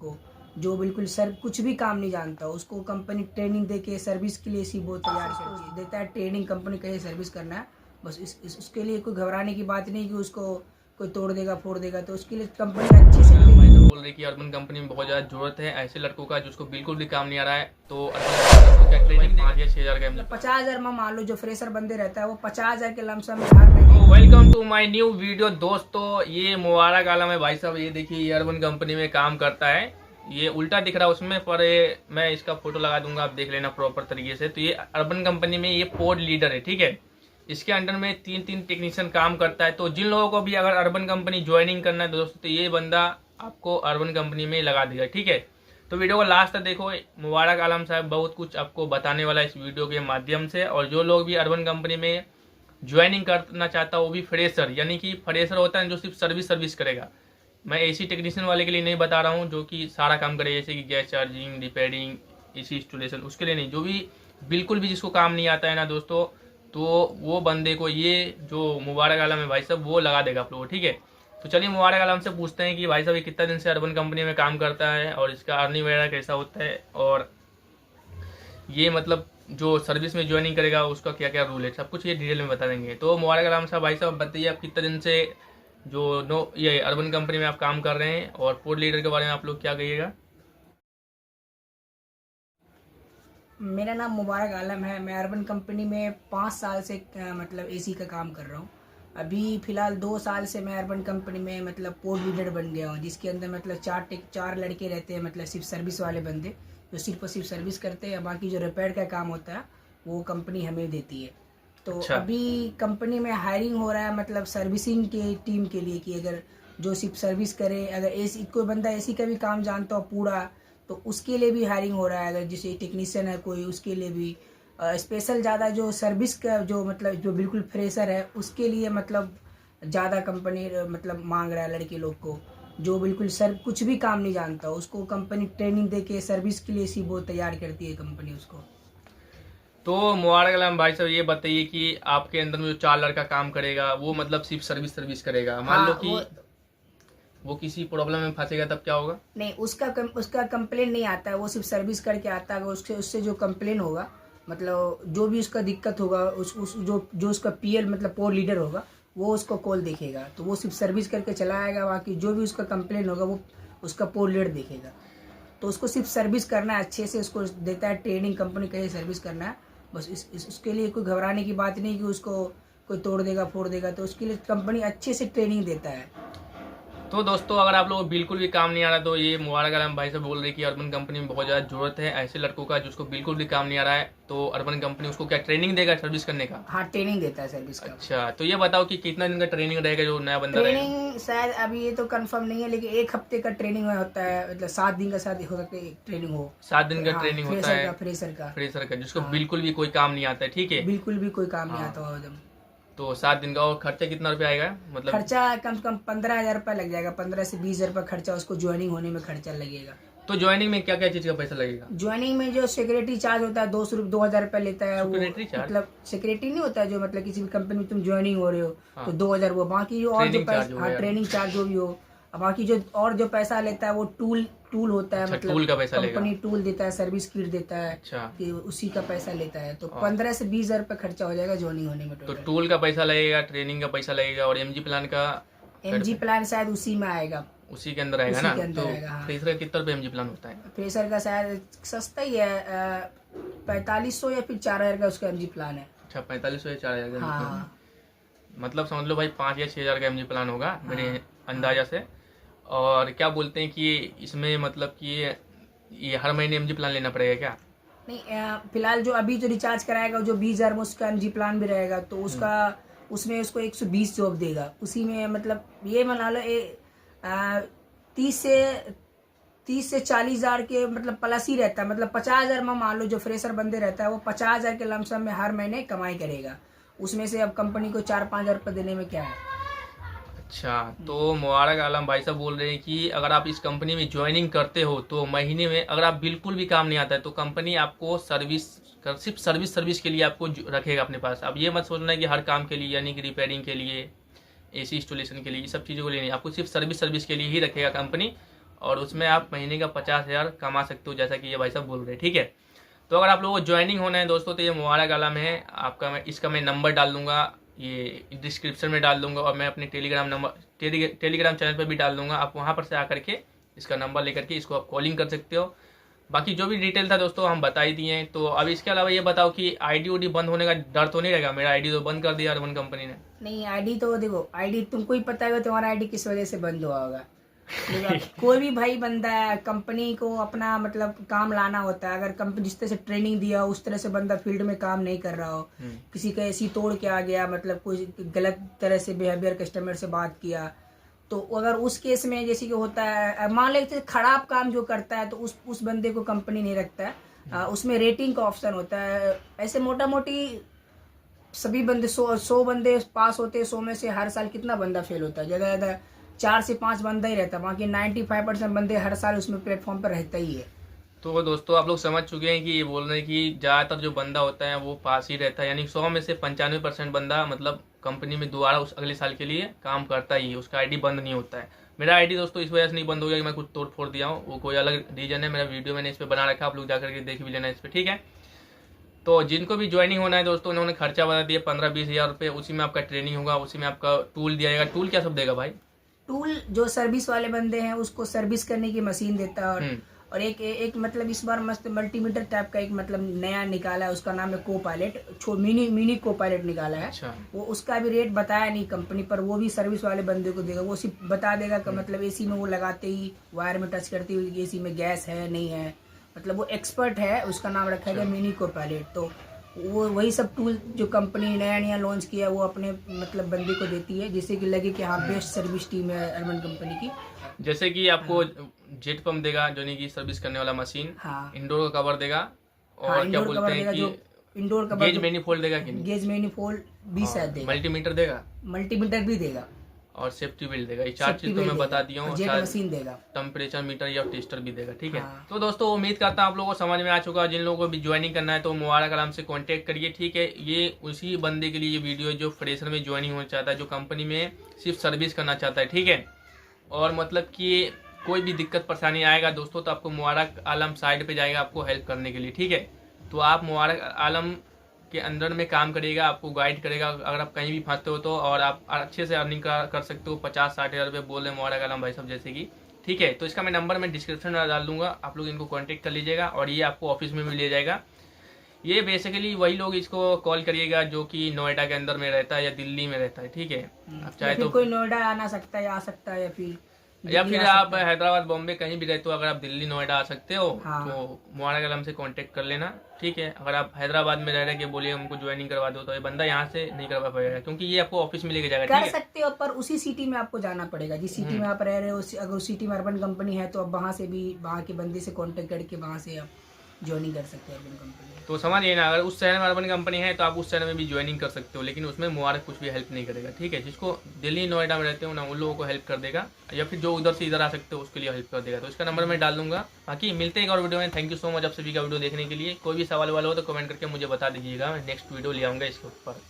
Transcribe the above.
को, जो बिल्कुल सर कुछ भी काम नहीं जानता, उसको कंपनी ट्रेनिंग दे के सर्विस के लिए इसी वो तैयार करती देता है। ट्रेनिंग कंपनी कैसे सर्विस करना है, बस उसके लिए कोई घबराने की बात नहीं कि उसको कोई तोड़ देगा फोड़ देगा। तो उसके लिए कंपनी अच्छे से बोल रही कि अर्बन कंपनी में बहुत ज़्यादा जरूरत है ऐसे लड़कों का जिसको बिल्कुल भी काम नहीं आ रहा है। तो अर्बन क्या ट्रेनिंग 5 या 6 हज़ार का 50,000 में मान लो जो फ्रेशर बंदे रहता है वो 50,000 के लमसम में हर महीने। Welcome to my new video दोस्तों, ये मुबारक आलम है भाई साहब। ये देखिए ये अर्बन कंपनी में काम करता है। ये उल्टा दिख रहा है उसमें, पर मैं इसका फोटो लगा दूंगा, आप देख लेना प्रॉपर तरीके से। तो ये अर्बन कंपनी में ये पोड लीडर है, ठीक है। इसके अंडर में 3 टेक्नीशियन काम करता है। तो जिन लोगों को भी अगर अर्बन कंपनी ज्वाइनिंग करना है दोस्तों, तो ये बंदा आपको अर्बन कंपनी में लगा देगा, ठीक है। तो वीडियो को लास्ट तक देखो, मुबारक आलम साहब बहुत कुछ आपको बताने वाला है इस वीडियो के माध्यम से। और जो लोग भी अर्बन कंपनी में ज्वाइनिंग करना चाहता है, वो भी फ्रेशर, यानी कि फ्रेशर होता है जो सिर्फ सर्विस करेगा। मैं एसी टेक्नीशियन वाले के लिए नहीं बता रहा हूँ जो कि सारा काम करे, जैसे कि gas charging, repairing, AC installation, उसके लिए नहीं। जो भी बिल्कुल भी जिसको काम नहीं आता है ना दोस्तों, तो वो बंदे को ये जो मुबारक आलम है भाई साहब वो लगा देगा आप लोग, ठीक है। तो चलिए मुबारक आलम से पूछते हैं कि भाई साहब ये कितना दिन से अर्बन कंपनी में काम करता है और इसका अर्निंग वगैरह कैसा होता है, और ये मतलब जो सर्विस में ज्वाइनिंग करेगा उसका क्या क्या रूल है, सब कुछ ये डिटेल में बता देंगे। तो मुबारक आलम साहब भाई साहब बताइए, आप कितने दिन से जो ये अर्बन कंपनी में आप काम कर रहे हैं, और पोर्ट लीडर के बारे में आप लोग क्या कहिएगा। मेरा नाम मुबारक आलम है। मैं अर्बन कंपनी में 5 साल से मतलब एसी का काम कर रहा हूँ। अभी फ़िलहाल 2 साल से मैं अर्बन कंपनी में मतलब पोर्ट लीडर बन गया हूँ, जिसके अंदर मतलब 4 लड़के रहते हैं, मतलब सिर्फ सर्विस वाले बंदे जो सिर्फ और सिर्फ सर्विस करते हैं। बाकी जो रिपेयर का काम होता है वो कंपनी हमें देती है। तो अच्छा। अभी कंपनी में हायरिंग हो रहा है मतलब सर्विसिंग के टीम के लिए, कि अगर जो सिर्फ सर्विस करे, अगर एसी कोई बंदा एसी का भी काम जानता हो पूरा, तो उसके लिए भी हायरिंग हो रहा है। अगर जैसे टेक्नीशियन है कोई, उसके लिए भी स्पेशल ज़्यादा जो सर्विस का जो मतलब जो बिल्कुल फ्रेशर है उसके लिए मतलब ज़्यादा कंपनी मतलब मांग रहा है लड़के लोग को, जो बिल्कुल सर कुछ भी काम नहीं जानता, उसको कंपनी ट्रेनिंग दे के सर्विस के लिए इसी वो तैयार करती है कंपनी उसको। तो मुबारक आलम भाई साहब ये बताइए कि आपके अंदर में जो 4 लड़का काम करेगा वो मतलब सिर्फ सर्विस करेगा। मान लो कि वो किसी प्रॉब्लम में फंसेगा तब क्या होगा? नहीं, उसका कंप्लेन नहीं आता है, वो सिर्फ सर्विस करके आता है। उससे जो कंप्लेन होगा, मतलब जो भी उसका दिक्कत होगा, उस जो उसका पीएल मतलब पोर लीडर होगा, वो उसको कॉल देखेगा। तो वो सिर्फ सर्विस करके चला आएगा, बाकी जो भी उसका कंप्लेन होगा वो उसका पोर लीडर देखेगा। तो उसको सिर्फ सर्विस करना है, अच्छे से उसको देता है ट्रेनिंग कंपनी कैसे सर्विस करना है। बस उसके लिए कोई घबराने की बात नहीं कि उसको कोई तोड़ देगा फोड़ देगा। तो उसके लिए कंपनी अच्छे से ट्रेनिंग देता है। तो दोस्तों अगर आप लोगों को बिल्कुल भी काम नहीं आ रहा, तो ये मुबारक आलम भाई साहब बोल रहे कि अर्बन कंपनी में बहुत ज़्यादा जरूरत है ऐसे लड़कों का जिसको बिल्कुल भी काम नहीं आ रहा है। तो अर्बन कंपनी उसको क्या ट्रेनिंग देगा सर्विस करने का? हाँ, ट्रेनिंग देता है सर्विस का। अच्छा, तो ये बताओ कि कितना दिन का ट्रेनिंग रहेगा जो नया बंदा रहेगा? ट्रेनिंग शायद अभी ये तो कंफर्म नहीं है, लेकिन 1 हफ्ते का ट्रेनिंग होता है, मतलब 7 दिन का शायद हो सकता है ट्रेनिंग हो। 7 दिन का ट्रेनिंग होता है फ्रेशर का जिसको बिल्कुल भी कोई काम नहीं आता है, ठीक है। बिल्कुल भी कोई काम नहीं आता हो जब। तो 7 दिन का। और खर्चा कितना रुपया आएगा? मतलब खर्चा कम से कम 15,000 रुपये लग जाएगा। 15 से 20,000 रुपये खर्चा उसको ज्वाइनिंग होने में खर्चा लगेगा। तो ज्वाइनिंग में क्या क्या चीज का पैसा लगेगा? ज्वाइनिंग में जो सिक्योरिटी चार्ज होता है 2,000 रुपये लेता है वो। Security charge? मतलब सिक्योरिटी नहीं होता है जो, मतलब किसी भी कंपनी में तुम ज्वाइनिंग हो रहे हो हाँ। तो 2,000 वो। बाकी जो और जो पैसा, हाँ ट्रेनिंग चार्ज जो भी हो, बाकी जो और जो पैसा लेता है वो टूल होता है। अच्छा, मतलब टूल का पैसा कंपनी टूल देता है, सर्विस किट देता है। अच्छा। कि उसी का पैसा लेता है। तो 15 से 20,000 रुपये खर्चा हो जाएगा ज्वाइनिंग होने में। तो टूल का पैसा लगेगा, ट्रेनिंग का पैसा लगेगा, और एमजी प्लान का? एमजी प्लान शायद उसी में आएगा, उसी के अंदर आएगा ना? तो हाँ। फ्रेशर का कितना रुपये एमजी प्लान होता है? फ्रेशर का शायद सस्ता ही है, 4500 या फिर 4,000 का उसका एमजी प्लान है। अच्छा, 4500 या 4,000 का? हाँ। मतलब समझ लो भाई 5 या 6 हज़ार का एमजी प्लान होगा मेरे अंदाजा से। और क्या बोलते हैं कि इसमें मतलब कि ये हर महीने एमजी प्लान लेना पड़ेगा क्या? नहीं, फिलहाल जो अभी जो रिचार्ज कराएगा जो 20,000 में उसका एमजी प्लान भी रहेगा, तो उसका उसमें उसको 120 जॉब देगा उसी में। मतलब ये मान लो 30 से 40,000 के मतलब प्लस ही रहता है। मतलब 50,000 में मान लो जो फ्रेशर बंदे रहता है वो 50,000 के लमसम में हर महीने कमाई करेगा। उसमें से अब कंपनी को 4-5 हज़ार रुपये देने में क्या है। अच्छा, तो मुबारक आलम भाई साहब बोल रहे हैं कि अगर आप इस कंपनी में ज्वाइनिंग करते हो तो महीने में अगर आप बिल्कुल भी काम नहीं आता है तो कंपनी आपको सिर्फ सर्विस के लिए आपको रखेगा अपने पास। अब ये मत सोचना है कि हर काम के लिए, यानी कि रिपेयरिंग के लिए, एसी इंस्टॉलेशन के लिए, ये सब चीज़ों को लिए नहीं, आपको सिर्फ सर्विस के लिए ही रखेगा कंपनी। और उसमें आप महीने का 50,000 कमा सकते हो, जैसा कि ये भाई साहब बोल रहे हैं। ठीक है, तो अगर आप लोगों को ज्वाइनिंग होना है दोस्तों, तो ये मुबारक आलम है आपका। इसका मैं नंबर डाल दूंगा, ये डिस्क्रिप्शन में डाल दूंगा, और मैं अपने टेलीग्राम चैनल पर भी डाल दूंगा। आप वहाँ पर से आकर के इसका नंबर लेकर के इसको आप कॉलिंग कर सकते हो। बाकी जो भी डिटेल था दोस्तों हम बता ही दिए हैं। तो अब इसके अलावा ये बताओ कि आईडी उडी बंद होने का डर तो नहीं रहेगा? मेरा आईडी तो बंद कर दिया अर्बन कंपनी ने। नहीं, आईडी तो देखो, आईडी तुमको ही पता है तुम्हारा आईडी किस वजह से बंद हुआ होगा। कोई भी भाई बंदा है, कंपनी को अपना मतलब काम लाना होता है। अगर कंपनी जिस तरह से ट्रेनिंग दिया हो उस तरह से बंदा फील्ड में काम नहीं कर रहा हो, किसी का ऐसी तोड़ के आ गया, मतलब कोई गलत तरह से बिहेवियर कस्टमर से बात किया, तो अगर उस केस में जैसे कि होता है, मान लेते खराब काम जो करता है तो उस बंदे को कंपनी नहीं रखता है। उसमें रेटिंग का ऑप्शन होता है। ऐसे मोटा मोटी सभी बंदे 100 बंदे पास होते हैं, 100 में से हर साल कितना बंदा फेल होता है? ज़्यादा ज़्यादा 4 से 5 बंदा ही रहता है, बाकी 95% बंदे हर साल उसमें प्लेटफॉर्म पर रहता ही है। तो दोस्तों आप लोग समझ चुके हैं कि ये बोल रहे हैं कि ज़्यादातर जो बंदा होता है वो पास ही रहता है, यानी 100 में से 95% बंदा मतलब कंपनी में दोबारा उस अगले साल के लिए काम करता ही है, उसका आईडी बंद नहीं होता है। मेरा आईडी दोस्तों इस वजह से नहीं बंद हो गया कि मैं कुछ तोड़ फोड़ दिया हूँ, वो कोई अलग रीजन है। मेरा वीडियो मैंने इस पर बना रखा है, आप लोग जाकर के देख भी लेना इस पर। ठीक है, तो जिनको भी ज्वाइनिंग होना है दोस्तों, उन्होंने खर्चा बता दिया 15-20 हज़ार रुपये। उसी में आपका ट्रेनिंग होगा, उसी में आपका टूल दिया जाएगा। टूल क्या सब देगा भाई? टूल जो सर्विस वाले बंदे हैं उसको सर्विस करने की मशीन देता है, और एक मतलब इस बार मस्त मल्टीमीटर टाइप का एक मतलब नया निकाला है, उसका नाम है को पायलट, मिनी को पायलट निकाला है। अच्छा। वो उसका भी रेट बताया नहीं कंपनी पर, वो भी सर्विस वाले बंदे को देगा। वो सिर्फ बता देगा कि मतलब एसी में वो लगाते ही वायर में टच करते हुए एसी में गैस है नहीं है, मतलब वो एक्सपर्ट है, उसका नाम रखा गया मिनी को पायलट। तो वो वही सब टूल जो कंपनी नया लॉन्च किया वो अपने मतलब बंदे को देती है, जिससे कि लगे कि हाँ बेस्ट सर्विस टीम है अर्बन कंपनी की। जैसे कि आपको जेट पंप देगा, जो नहीं की सर्विस करने वाला मशीन, हाँ, इंडोर का कवर देगा, और क्या बोलते हैं कि इंडोर कवर, गेज मैनिफोल्ड देगा कि नहीं? गेज मैनिफोल्ड भी शायद देगा, मल्टीमीटर देगा, मल्टीमीटर भी देगा, और सेफ्टी बेल्ट देगा। ये 4 चीज तो मैं बता दिया हूँ। जेट मशीन देगा, टेम्परेचर मीटर या टेस्टर भी देगा। ठीक है, हाँ। तो दोस्तों उम्मीद करता हूँ आप लोगों को समझ में आ चुका है। जिन लोगों को भी ज्वाइनिंग करना है तो मुबारक आलम से कांटेक्ट करिए। ठीक है, ये उसी बंदे के लिए ये वीडियो जो फ्रेशर में ज्वाइनिंग होना चाहता है, जो कंपनी में सिर्फ सर्विस करना चाहता है। ठीक है, और मतलब कि कोई भी दिक्कत परेशानी आएगा दोस्तों तो आपको मुबारक आलम साइड पे जाएगा आपको हेल्प करने के लिए। ठीक है, तो आप मुबारक आलम के अंदर में काम करेगा, आपको गाइड करेगा अगर आप कहीं भी फंसते हो तो, और आप अच्छे से अर्निंग कर सकते हो। 50-60 हज़ार रुपये बोल रहे हैं मुबारक आलम भाई साहब जैसे कि। ठीक है, तो इसका मैं नंबर मैं डिस्क्रिप्शन में डाल दूंगा, आप लोग इनको कांटेक्ट कर लीजिएगा, और ये आपको ऑफिस में भी ले जाएगा। ये बेसिकली वही लोग इसको कॉल करिएगा जो कि नोएडा के अंदर में रहता है या दिल्ली में रहता है। ठीक है, आप चाहे तो कोई नोएडा आना सकता है, आ सकता है, या फिर आप हैदराबाद बॉम्बे कहीं भी रहते हो, अगर आप दिल्ली नोएडा आ सकते हो हाँ। तो मुबारक आलम से कांटेक्ट कर लेना। ठीक है, अगर आप हैदराबाद में रह रहे कि बोलिए हमको ज्वाइनिंग करवा दो, तो ये बंदा यहाँ से नहीं करवा पाएगा, क्योंकि ये आपको ऑफिस में लेके जाएगा। कर सकते हो, पर उसी सिटी में आपको जाना पड़ेगा जिस सिटी में आप रह रहे हो। अगर उस सिटी में अर्बन कंपनी है तो आप वहाँ से भी वहाँ के बंदे से कांटेक्ट करके वहाँ से आप ज्वाइनिंग कर सकते हैं अर्बन कंपनी। तो समझिए ना, अगर उस शहर में अर्बन कंपनी है तो आप उस शहर में भी ज्वाइनिंग कर सकते हो, लेकिन उसमें मुबारक कुछ भी हेल्प नहीं करेगा। ठीक है, जिसको दिल्ली नोएडा में रहते हो ना उन लोगों को हेल्प कर देगा, या फिर जो उधर से इधर आ सकते हो उसके लिए हेल्प कर देगा। तो इसका नंबर मैं डाल दूंगा। बाकी मिलते हैं एक और वीडियो में। थैंक यू सो मच आप सभी का वीडियो देखने के लिए। कोई भी सवाल वाला हो तो कमेंट करके मुझे बता दीजिएगा, मैं नेक्स्ट वीडियो ले आऊँगा इसके ऊपर।